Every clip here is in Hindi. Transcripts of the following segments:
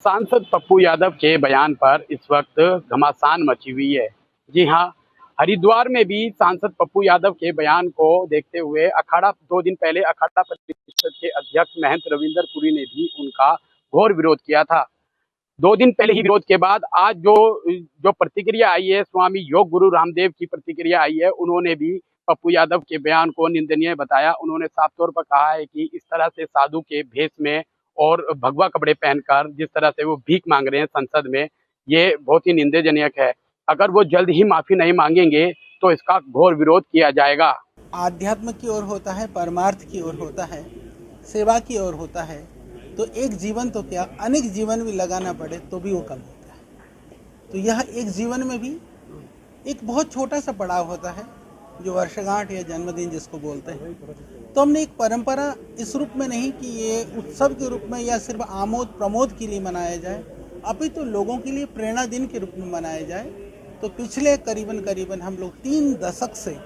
सांसद पप्पू यादव के बयान पर इस वक्त घमासान मची हुई है। जी हाँ, हरिद्वार में भी सांसद पप्पू यादव के बयान को देखते हुए अखाड़ा 2 दिन पहले अखाड़ा परिषद के अध्यक्ष महंत रविंदर पुरी ने भी उनका घोर विरोध किया था। 2 दिन पहले ही विरोध के बाद आज जो जो प्रतिक्रिया आई है, स्वामी योग गुरु रामदेव की प्रतिक्रिया आई है, उन्होंने भी पप्पू यादव के बयान को निंदनीय बताया। उन्होंने साफ तौर पर कहा है कि इस तरह से साधु के भेष में और भगवा कपड़े पहनकर जिस तरह से वो भीख मांग रहे हैं संसद में, ये बहुत ही निंदनीय है। अगर वो जल्द ही माफी नहीं मांगेंगे तो इसका घोर विरोध किया जाएगा। आध्यात्म की ओर होता है, परमार्थ की ओर होता है, सेवा की ओर होता है, तो एक जीवन तो क्या अनेक जीवन भी लगाना पड़े तो भी वो कम होता है। तो यह एक जीवन में भी एक बहुत छोटा सा पड़ाव होता है, जो वर्षगांठ या जन्मदिन जिसको बोलते हैं। तो हमने एक परंपरा इस रूप में नहीं कि ये उत्सव के रूप में या सिर्फ आमोद प्रमोद के लिए मनाया जाए, अभी तो लोगों के लिए प्रेरणा दिन के रूप में मनाया जाए। तो पिछले करीबन हम लोग 3 दशक से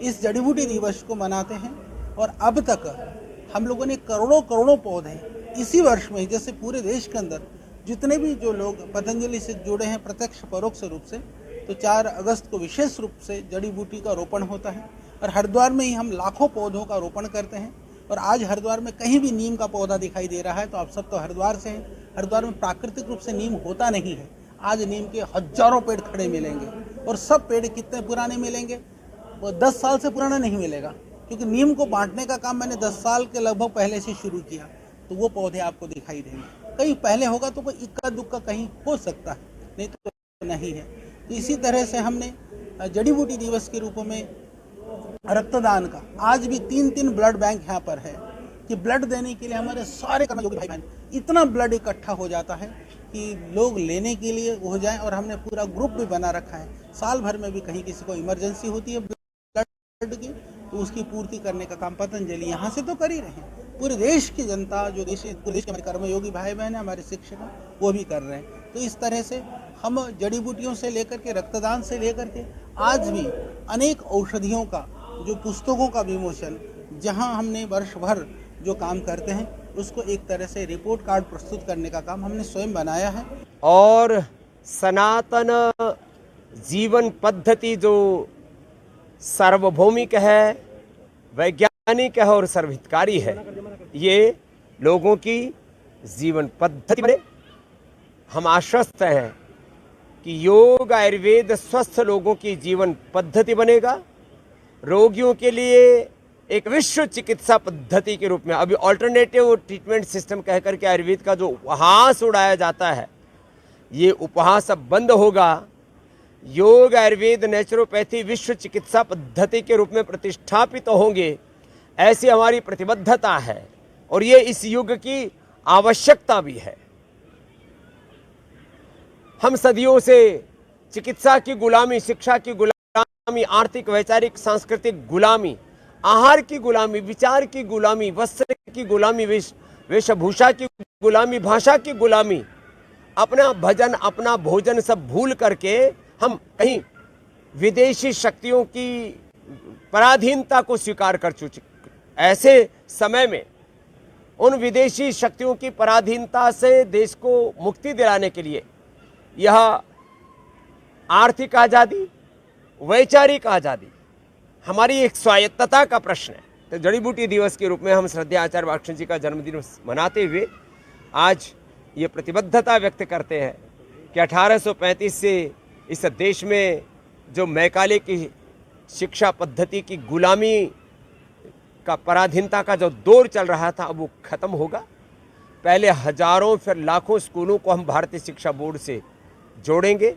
इस जड़ी बूटी दिवस को मनाते हैं और अब तक हम लोगों ने करोड़ों पौधे इसी वर्ष में, जैसे पूरे देश के अंदर जितने भी जो लोग पतंजलि से जुड़े हैं प्रत्यक्ष परोक्ष रूप से, तो 4 अगस्त को विशेष रूप से जड़ी बूटी का रोपण होता है और हरिद्वार में ही हम लाखों पौधों का रोपण करते हैं। और आज हरिद्वार में कहीं भी नीम का पौधा दिखाई दे रहा है तो आप सब तो हरिद्वार से हैं। हरिद्वार में प्राकृतिक रूप से नीम होता नहीं है। आज नीम के हजारों पेड़ खड़े मिलेंगे और सब पेड़ कितने पुराने मिलेंगे? वो 10 साल से पुराना नहीं मिलेगा, क्योंकि नीम को बांटने का काम मैंने 10 साल के लगभग पहले से शुरू किया। तो वो पौधे आपको दिखाई देंगे। कहीं पहले होगा तो कोई इक्का दुक्का कहीं हो सकता है, नहीं तो नहीं है। तो इसी तरह से हमने जड़ी बूटी दिवस के रूप में रक्तदान का, आज भी 3 ब्लड बैंक यहाँ पर है कि ब्लड देने के लिए हमारे सारे कर्मयोगी भाई बहन, इतना ब्लड इकट्ठा हो जाता है कि लोग लेने के लिए हो जाएं। और हमने पूरा ग्रुप भी बना रखा है। साल भर में भी कहीं किसी को इमरजेंसी होती है ब्लड की, तो उसकी पूर्ति करने का काम पतंजलि यहाँ से तो कर ही रहे हैं। पूरे देश की जनता, जो पूरे देश के हमारे कर्मयोगी भाई बहन हैं, हमारे शिक्षक हैं, वो भी कर रहे हैं। तो इस तरह से हम जड़ी बूटियों से लेकर के, रक्तदान से लेकर के, आज भी अनेक औषधियों का, जो पुस्तकों का विमोचन, जहां हमने वर्ष भर जो काम करते हैं उसको एक तरह से रिपोर्ट कार्ड प्रस्तुत करने का काम हमने स्वयं बनाया है। और सनातन जीवन पद्धति जो सार्वभौमिक है, वैज्ञानिक है और सर्वहितकारी है, ये लोगों की जीवन पद्धति बने। हम आश्वस्त हैं कि योग आयुर्वेद स्वस्थ लोगों की जीवन पद्धति बनेगा। रोगियों के लिए एक विश्व चिकित्सा पद्धति के रूप में, अभी ऑल्टरनेटिव ट्रीटमेंट सिस्टम कह करके आयुर्वेद का जो उपहास उड़ाया जाता है, ये उपहास अब बंद होगा। योग आयुर्वेद नेचुरोपैथी विश्व चिकित्सा पद्धति के रूप में प्रतिष्ठापित होंगे, ऐसी हमारी प्रतिबद्धता है और ये इस युग की आवश्यकता भी है। हम सदियों से चिकित्सा की गुलामी, शिक्षा की गुलामी, आर्थिक वैचारिक सांस्कृतिक गुलामी, आहार की गुलामी, विचार की गुलामी, वस्त्र की गुलामी, वेशभूषा की गुलामी, भाषा की गुलामी, अपना भजन अपना भोजन सब भूल करके हम कहीं विदेशी शक्तियों की पराधीनता को स्वीकार कर चुके। ऐसे समय में उन विदेशी शक्तियों की पराधीनता से देश को मुक्ति दिलाने के लिए यह आर्थिक आज़ादी, वैचारिक आज़ादी, हमारी एक स्वायत्तता का प्रश्न है। तो जड़ी बूटी दिवस के रूप में हम श्रद्धेय आचार्य वाक्शन जी का जन्मदिन मनाते हुए आज ये प्रतिबद्धता व्यक्त करते हैं कि 1835 से इस देश में जो मैकाले की शिक्षा पद्धति की गुलामी का, पराधीनता का जो दौर चल रहा था, अब वो खत्म होगा। पहले हजारों फिर लाखों स्कूलों को हम भारतीय शिक्षा बोर्ड से जोड़ेंगे।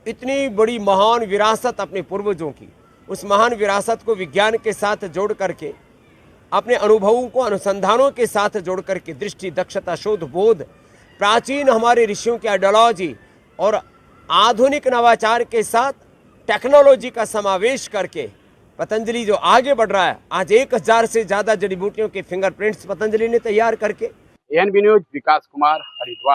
इतनी बड़ी महान विरासत अपने पूर्वजों की, उस महान विरासत को विज्ञान के साथ जोड़ करके, अपने अनुभवों को अनुसंधानों के साथ जोड़ करके, दृष्टि, दक्षता, शोध, बोध, प्राचीन हमारे ऋषियों की आइडियोलॉजी और आधुनिक नवाचार के साथ टेक्नोलॉजी का समावेश करके पतंजलि जो आगे बढ़ रहा है, आज 1000 से ज़्यादा जड़ी बूटियों के फिंगरप्रिंट्स पतंजलि ने तैयार करके। एएनबी न्यूज, विकास कुमार, हरिद्वार।